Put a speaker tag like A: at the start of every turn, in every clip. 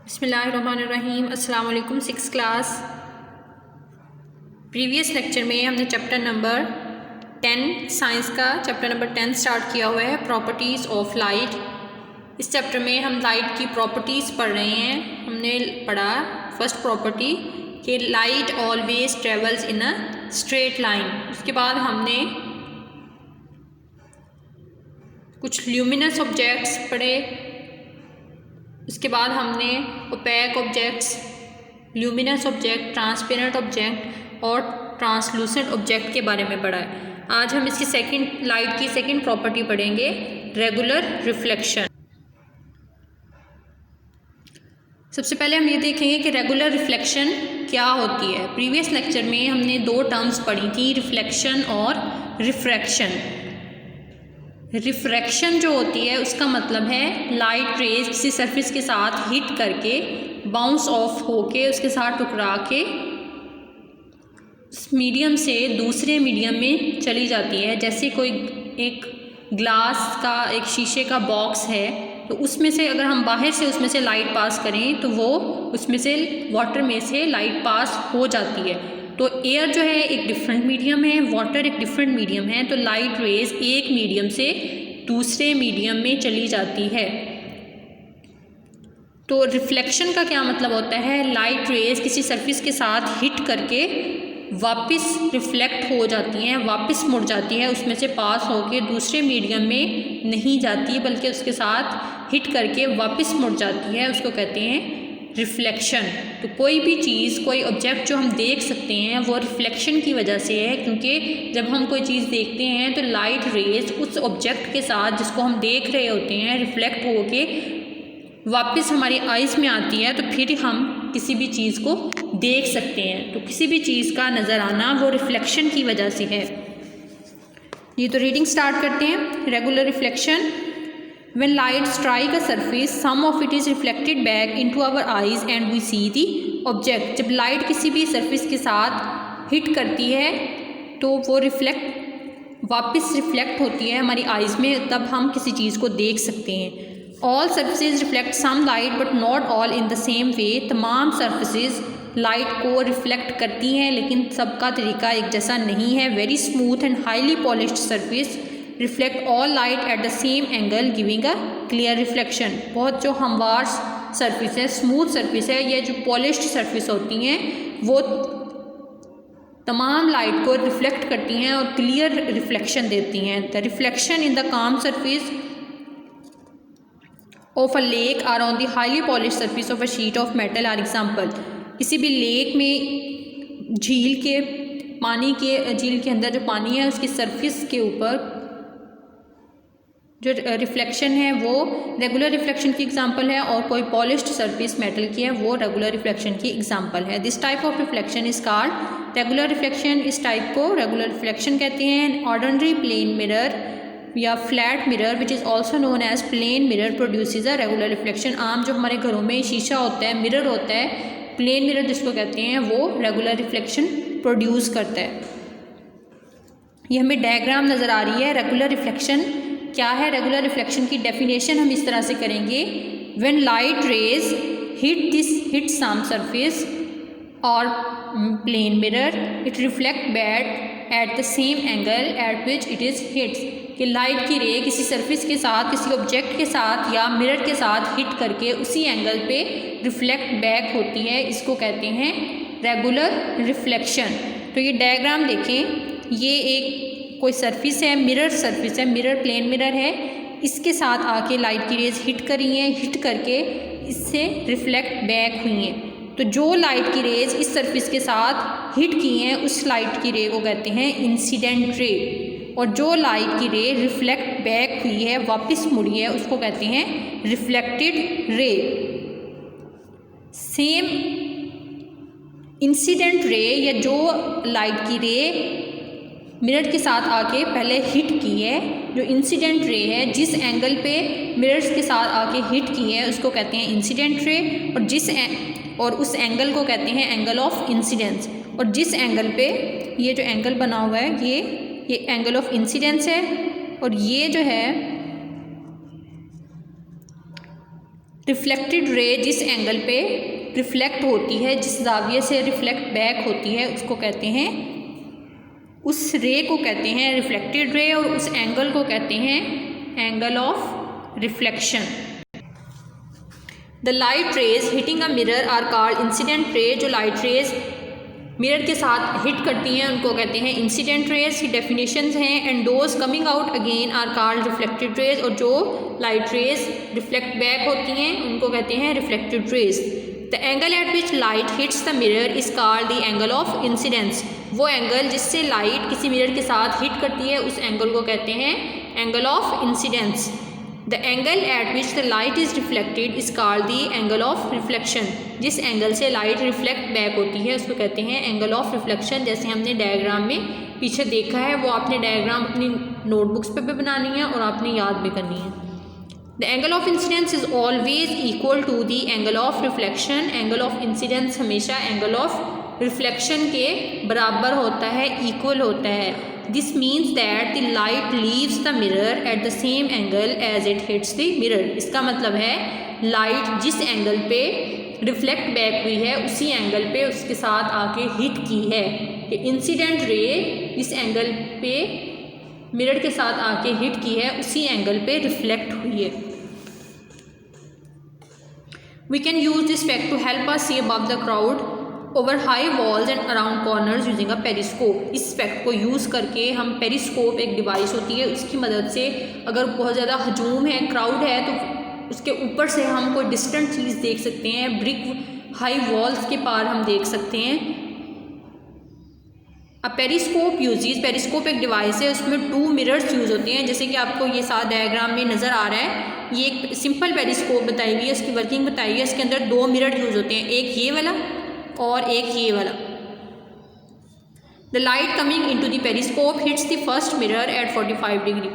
A: बिस्मिल्लाहिर्रहमानिर्रहीम। अस्सलाम वालेकुम। 6th class. प्रीवियस लेक्चर में हमने चैप्टर नंबर 10 साइंस का चैप्टर नंबर 10 स्टार्ट किया हुआ है, प्रॉपर्टीज़ ऑफ लाइट। इस चैप्टर में हम लाइट की प्रॉपर्टीज़ पढ़ रहे हैं। हमने पढ़ा फर्स्ट प्रॉपर्टी कि light always travels in a straight line. उसके बाद हमने कुछ ल्यूमिनस ऑब्जेक्ट्स पढ़े। उसके बाद हमने opaque objects, luminous object, transparent object और ट्रांसलूसेंट ऑब्जेक्ट के बारे में पढ़ा है। आज हम इसकी लाइट की सेकंड प्रॉपर्टी पढ़ेंगे, रेगुलर रिफ्लेक्शन। सबसे पहले हम ये देखेंगे कि रेगुलर रिफ्लेक्शन क्या होती है। प्रीवियस लेक्चर में हमने दो टर्म्स पढ़ी थी, रिफ्लेक्शन और रिफ्रैक्शन। रिफ्रैक्शन जो होती है उसका मतलब है लाइट रेज किसी सरफेस के साथ हिट करके बाउंस ऑफ होके उसके साथ टकरा के उस मीडियम से दूसरे मीडियम में चली जाती है। जैसे कोई एक ग्लास का, एक शीशे का बॉक्स है, तो उसमें से अगर हम बाहर से उसमें से लाइट पास करें तो वो उसमें से वाटर में से लाइट पास हो जाती है। तो एयर जो है एक डिफरेंट मीडियम है, वाटर एक डिफरेंट मीडियम है, तो लाइट रेज एक मीडियम से दूसरे मीडियम में चली जाती है। तो रिफ्लेक्शन का क्या मतलब होता है, लाइट रेज किसी सरफेस के साथ हिट करके वापस रिफ्लेक्ट हो जाती हैं, वापस मुड़ जाती है, उसमें से पास होके दूसरे मीडियम में नहीं जाती बल्कि उसके साथ हिट करके वापस मुड़ जाती है, उसको कहते हैं रिफ्लेक्शन। तो कोई भी चीज़, कोई ऑब्जेक्ट जो हम देख सकते हैं वो रिफ्लेक्शन की वजह से है, क्योंकि जब हम कोई चीज़ देखते हैं तो लाइट रेज उस ऑब्जेक्ट के साथ जिसको हम देख रहे होते हैं रिफ्लेक्ट होके वापस हमारी आइज़ में आती है, तो फिर हम किसी भी चीज़ को देख सकते हैं। तो किसी भी चीज़ का नज़र आना वो रिफ्लेक्शन की वजह से है। ये तो रीडिंग स्टार्ट करते हैं। Regular reflection, when light strike a surface some of it is reflected back into our eyes and we see the object। जब लाइट किसी भी सरफेस के साथ हिट करती है तो वो वापस रिफ्लेक्ट होती है हमारी आइज़ में, तब हम किसी चीज़ को देख सकते हैं। All surfaces reflect some light but not all in the same way. तमाम सर्फेसेज लाइट को रिफ्लेक्ट करती हैं लेकिन सबका तरीका एक जैसा नहीं है। Very smooth and highly polished surface reflect all light at the same angle giving a clear reflection. बहुत जो हमवार सरफेस है, स्मूथ सरफेस है, ये जो पॉलिश्ड सरफेस होती हैं वो तमाम लाइट को रिफ्लेक्ट करती हैं और क्लियर रिफ्लेक्शन देती हैं। The reflection in the calm surface of a lake or on the highly polished surface of a sheet of metal are example. किसी भी लेक में, झील के अंदर जो पानी है उसकी सरफेस के ऊपर जो रिफ्लेक्शन है वो रेगुलर रिफ्लेक्शन की एग्जांपल है, और कोई पॉलिश्ड सरफेस मेटल की है वो रेगुलर रिफ्लेक्शन की एग्जांपल है। This type of reflection is called regular reflection. इस टाइप को रेगुलर रिफ्लेक्शन कहते हैं। ऑर्डिनरी प्लेन मिरर या flat mirror which is also known as plane mirror produces a regular reflection. आम जो हमारे घरों में शीशा होता है, मिरर होता है, प्लेन मिरर जिसको कहते हैं, वो रेगुलर रिफ्लेक्शन प्रोड्यूस करता है। ये हमें डायग्राम नज़र आ रही है। रेगुलर रिफ्लेक्शन क्या है? रेगुलर रिफ्लेक्शन की डेफिनेशन हम इस तरह से करेंगे, when light rays hit some surface और plane mirror it reflect back at the same angle at which it is hits. कि लाइट की रे किसी सरफेस के साथ, किसी ऑब्जेक्ट के साथ या मिरर के साथ हिट करके उसी एंगल पे रिफ्लेक्ट बैक होती है, इसको कहते हैं रेगुलर रिफ्लेक्शन। तो ये डायग्राम देखें, ये एक कोई सरफेस है, मिरर सरफेस है, मिरर प्लेन मिरर है, इसके साथ आके लाइट की रेज हिट करी हैं, हिट करके इससे रिफ्लेक्ट बैक हुई हैं। तो जो लाइट की रेज इस सरफेस के साथ हिट की हैं उस लाइट की रे को कहते हैं इंसिडेंट रे, और जो लाइट की रे रिफ्लेक्ट बैक हुई है, वापस मुड़ी है, उसको कहते हैं reflected ray. Same incident ray या जो लाइट की रे मिरर के साथ आके पहले हिट की है, जो इंसिडेंट रे है, जिस एंगल पे मिरर्स के साथ आके हिट की है उसको कहते हैं इंसिडेंट रे, और उस एंगल को कहते हैं एंगल ऑफ इंसिडेंस। और जिस एंगल पे ये जो एंगल बना हुआ है ये एंगल ऑफ इंसिडेंस है, और ये जो है रिफ्लेक्टेड रे जिस एंगल पे रिफ्लेक्ट होती है, जिस जाविये से रिफ्लेक्ट बैक होती है, उसको कहते हैं, उस रे को कहते हैं रिफ्लेक्टेड रे, और उस एंगल को कहते हैं angle of reflection. The light rays hitting a mirror are called incident ray. जो लाइट रेज मिरर के साथ हिट करती हैं उनको कहते हैं इंसिडेंट रेज की डेफिनेशंस हैं। And those coming out again are called reflected rays, और जो लाइट रेज रिफ्लेक्ट बैक होती हैं उनको कहते हैं reflected raise. The angle at which light hits the mirror is called the angle of incidence. वो एंगल जिससे लाइट किसी मिरर के साथ हिट करती है उस एंगल को कहते हैं angle of incidence. The angle at which the light is reflected is called the angle of reflection. जिस एंगल से लाइट रिफ्लेक्ट बैक होती है उसको कहते हैं एंगल ऑफ रिफ्लेक्शन। जैसे हमने डायग्राम में पीछे देखा है, वो आपने डायग्राम अपनी नोटबुक्स पे भी बनानी है और आपने याद भी करनी है। The angle of incidence is always equal to the angle of reflection. Angle of incidence हमेशा एंगल ऑफ रिफ्लेक्शन के बराबर होता है, इक्वल होता है। This means that the light leaves the mirror at the same angle as it hits the mirror. इसका मतलब है लाइट जिस एंगल पे रिफ्लेक्ट बैक हुई है उसी एंगल पे उसके साथ आके हिट की है। कि इंसिडेंट रे इस एंगल पे मिरर के साथ आके हिट की है उसी एंगल पे रिफ्लेक्ट हुई है। We can use this fact to help us see above the crowd over high walls and around corners using a periscope. इस फैक्ट को यूज़ करके हम पेरिस्कोप एक डिवाइस होती है उसकी मदद से अगर बहुत ज़्यादा हजूम है, क्राउड है, तो उसके ऊपर से हम कोई डिस्टेंट चीज़ देख सकते हैं। ब्रिक हाई वॉल्स के पार हम देख सकते हैं। अब पेरिस्कोप एक डिवाइस है, उसमें 2 मिरर्स यूज़ होते हैं। जैसे कि आपको ये साथ डायग्राम में नज़र आ रहा है, ये एक सिंपल पेरिस्कोप बताई हुई है, उसकी वर्किंग बताई हुई है। इसके अंदर 2 मिरर यूज़ होते हैं, एक ये वाला और एक ये वाला। The light coming into the periscope hits the first mirror at 45 degree.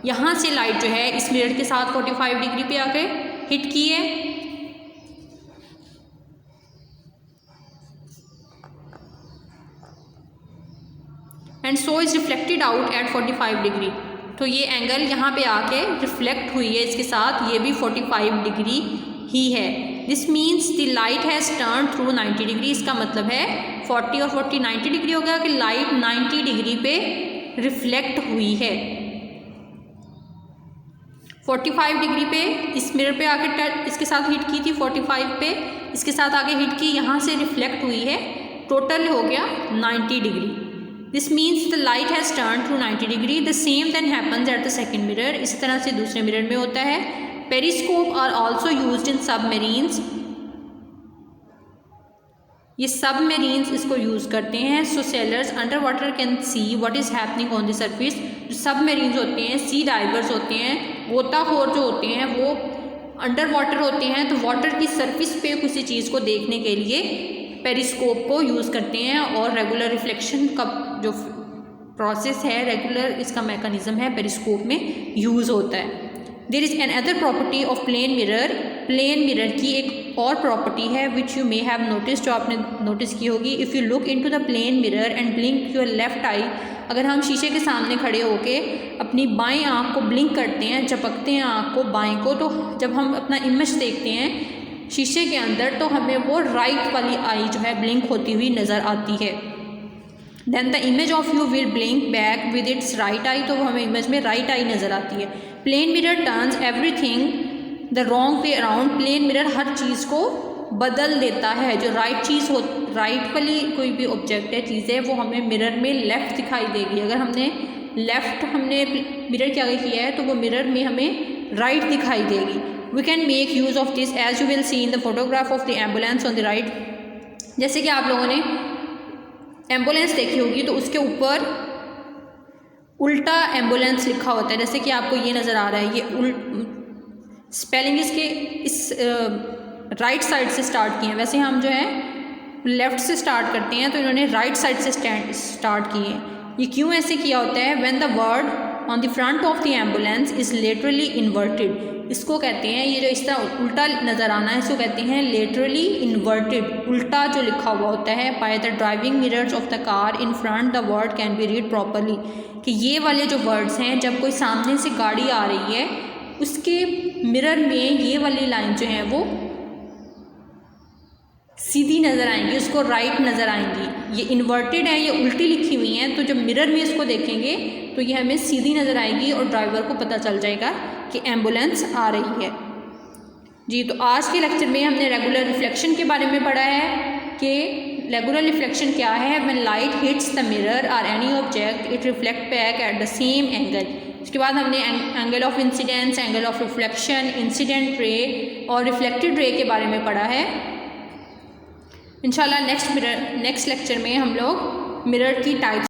A: यहाँ से लाइट जो है इस मिरर के साथ 45 डिग्री पे आके हिट की है। And so is reflected out at 45 degree. तो ये एंगल यहाँ पे आके रिफ्लेक्ट हुई है इसके साथ, ये भी 45 डिग्री ही है। This means the light has turn through 90 degree. इसका मतलब है 40 और 40 90 डिग्री हो गया कि लाइट 90 डिग्री पे रिफ्लेक्ट हुई है। 45 डिग्री पे इस मिरर पे आके इसके साथ हिट की थी, 45 पे इसके साथ आगे हिट की, यहाँ से रिफ्लेक्ट हुई है, टोटल हो गया 90 degree. This means the light has turn through 90 degree. The same then happens at the second mirror. इस तरह से दूसरे मिरर में होता है। Periscope are also used in submarines. ये सबमरीन्स इसको यूज़ करते हैं। So sailors underwater can see what is happening on the surface. जो सबमरीन्स होते हैं, सी डाइवर्स होते हैं, गोताखोर जो होते हैं, वो अंडर वाटर होते हैं, तो वाटर की सरफेस पे किसी चीज़ को देखने के लिए पेरिस्कोप को यूज़ करते हैं। और रेगुलर रिफ्लेक्शन का जो प्रोसेस है, रेगुलर इसका मैकेनिज़्म है, पेरिस्कोप में यूज़ होता है। There is another property of plane mirror. Plane mirror की एक और प्रॉपर्टी है which you may have notice, जो आपने नोटिस की होगी। If you look into the plane mirror and blink your left eye. अगर हम शीशे के सामने खड़े होके अपनी बाएं आँख को ब्लिंक करते हैं, झपकते हैं आँख को बाएं को, तो जब हम अपना इमेज देखते हैं शीशे के अंदर तो हमें वो राइट वाली आई जो है ब्लिंक होती हुई नज़र आती है। Then the image of you will blink back with its right eye. तो वो हमें इमेज में राइट आई नज़र आती है। Plane mirror turns everything the wrong way around. Plane mirror हर चीज़ को बदल देता है। जो राइट चीज़ हो, राइट वाली कोई भी ऑब्जेक्ट है, चीज़ है, वो हमें मिरर में लेफ़्ट दिखाई देगी। अगर हमने मिरर के आगे किया है तो वो मिरर में हमें राइट दिखाई देगी। We can make use of this as you will see in the photograph of the ambulance on the right. जैसे कि आप लोगों ने एम्बुलेंस देखी होगी तो उसके ऊपर उल्टा एम्बुलेंस लिखा होता है। जैसे कि आपको ये नज़र आ रहा है, ये स्पेलिंग इसके इस राइट साइड से स्टार्ट किए हैं। वैसे हम जो है लेफ़्ट से स्टार्ट करते हैं, तो इन्होंने राइट साइड से स्टार्ट किए हैं। ये क्यों ऐसे किया होता है? When the word on the front of the ambulance is laterally inverted. इसको कहते हैं, ये जो इस तरह उल्टा नज़र आना है, इसको कहते हैं लेटरली इन्वर्टेड। उल्टा जो लिखा हुआ होता है। By the driving mirrors of the car in front the word can be read properly. कि ये वाले जो वर्ड्स हैं, जब कोई सामने से गाड़ी आ रही है उसके मिरर में ये वाली लाइन जो है वो सीधी नज़र आएंगी, उसको राइट नज़र आएंगी। ये इन्वर्टेड है, ये उल्टी लिखी हुई हैं, तो जब मिरर में इसको देखेंगे तो ये हमें सीधी नज़र आएगी और ड्राइवर को पता चल जाएगा कि एम्बुलेंस आ रही है। जी, तो आज के लेक्चर में हमने रेगुलर रिफ्लेक्शन के बारे में पढ़ा है कि रेगुलर रिफ्लेक्शन क्या है। When light hits the mirror और any object it reflect back at the same angle. उसके बाद हमने angle of incidence, angle of reflection, incident ray और रिफ्लेक्टेड रे के बारे में पढ़ा है। इंशाल्लाह नेक्स्ट लेक्चर में हम लोग मिरर की टाइप्स